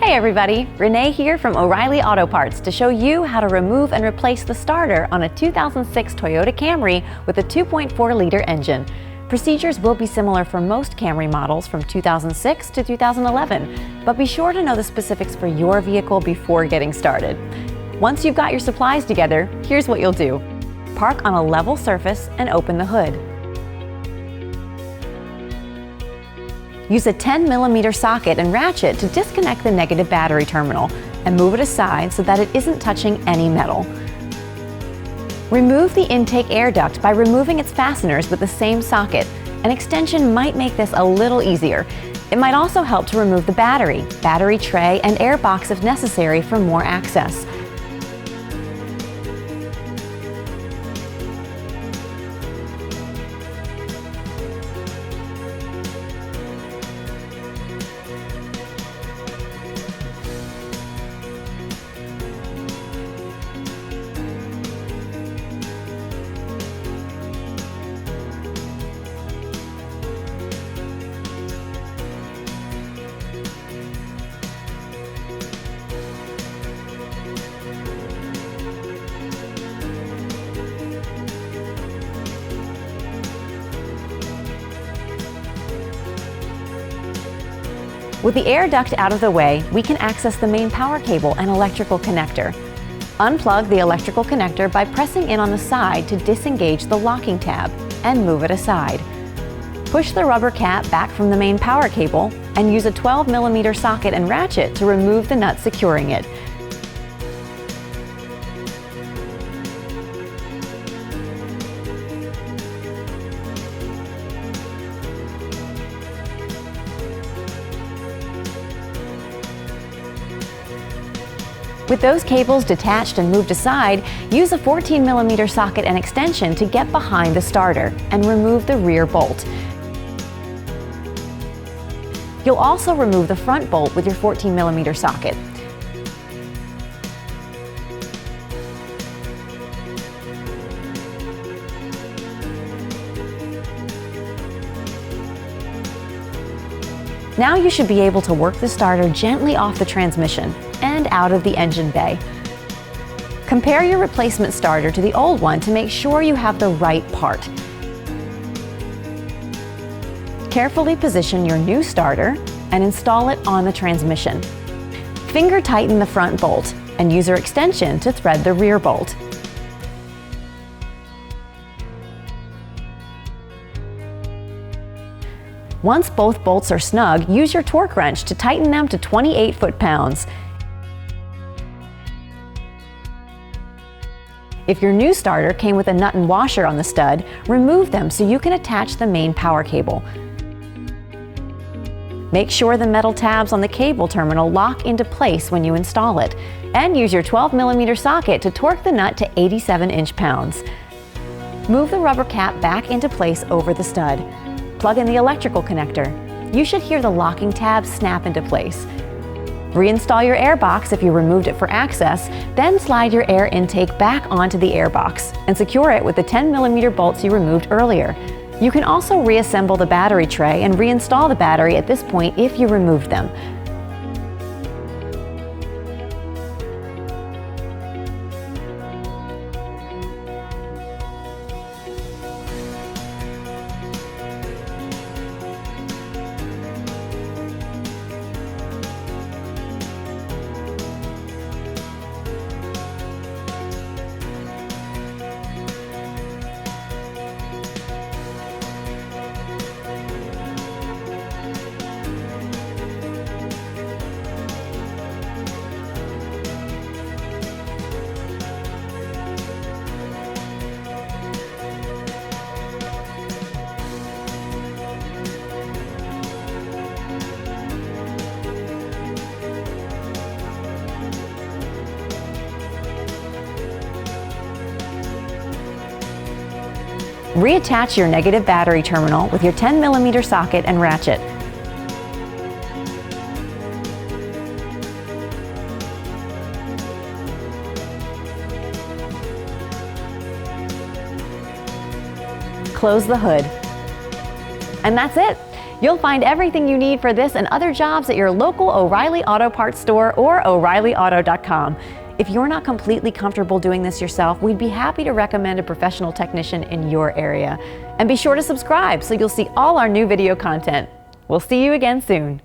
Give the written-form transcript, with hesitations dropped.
Hey everybody, Renee here from O'Reilly Auto Parts to show you how to remove and replace the starter on a 2006 Toyota Camry with a 2.4-liter engine. Procedures will be similar for most Camry models from 2006 to 2011, but be sure to know the specifics for your vehicle before getting started. Once you've got your supplies together, here's what you'll do. Park on a level surface and open the hood. Use a 10mm socket and ratchet to disconnect the negative battery terminal and move it aside so that it isn't touching any metal. Remove the intake air duct by removing its fasteners with the same socket. An extension might make this a little easier. It might also help to remove the battery tray, and air box if necessary for more access. With the air duct out of the way, we can access the main power cable and electrical connector. Unplug the electrical connector by pressing in on the side to disengage the locking tab and move it aside. Push the rubber cap back from the main power cable and use a 12mm socket and ratchet to remove the nut securing it. With those cables detached and moved aside, use a 14mm socket and extension to get behind the starter and remove the rear bolt. You'll also remove the front bolt with your 14mm socket. Now you should be able to work the starter gently off the transmission and out of the engine bay. Compare your replacement starter to the old one to make sure you have the right part. Carefully position your new starter and install it on the transmission. Finger tighten the front bolt and use your extension to thread the rear bolt. Once both bolts are snug, use your torque wrench to tighten them to 28 foot-pounds. If your new starter came with a nut and washer on the stud, remove them so you can attach the main power cable. Make sure the metal tabs on the cable terminal lock into place when you install it, and use your 12mm socket to torque the nut to 87 inch-pounds. Move the rubber cap back into place over the stud. Plug in the electrical connector. You should hear the locking tab snap into place. Reinstall your air box if you removed it for access, then slide your air intake back onto the air box and secure it with the 10mm bolts you removed earlier. You can also reassemble the battery tray and reinstall the battery at this point if you removed them. Reattach your negative battery terminal with your 10mm socket and ratchet. Close the hood. And that's it. You'll find everything you need for this and other jobs at your local O'Reilly Auto Parts store or O'ReillyAuto.com. If you're not completely comfortable doing this yourself, we'd be happy to recommend a professional technician in your area. And be sure to subscribe so you'll see all our new video content. We'll see you again soon.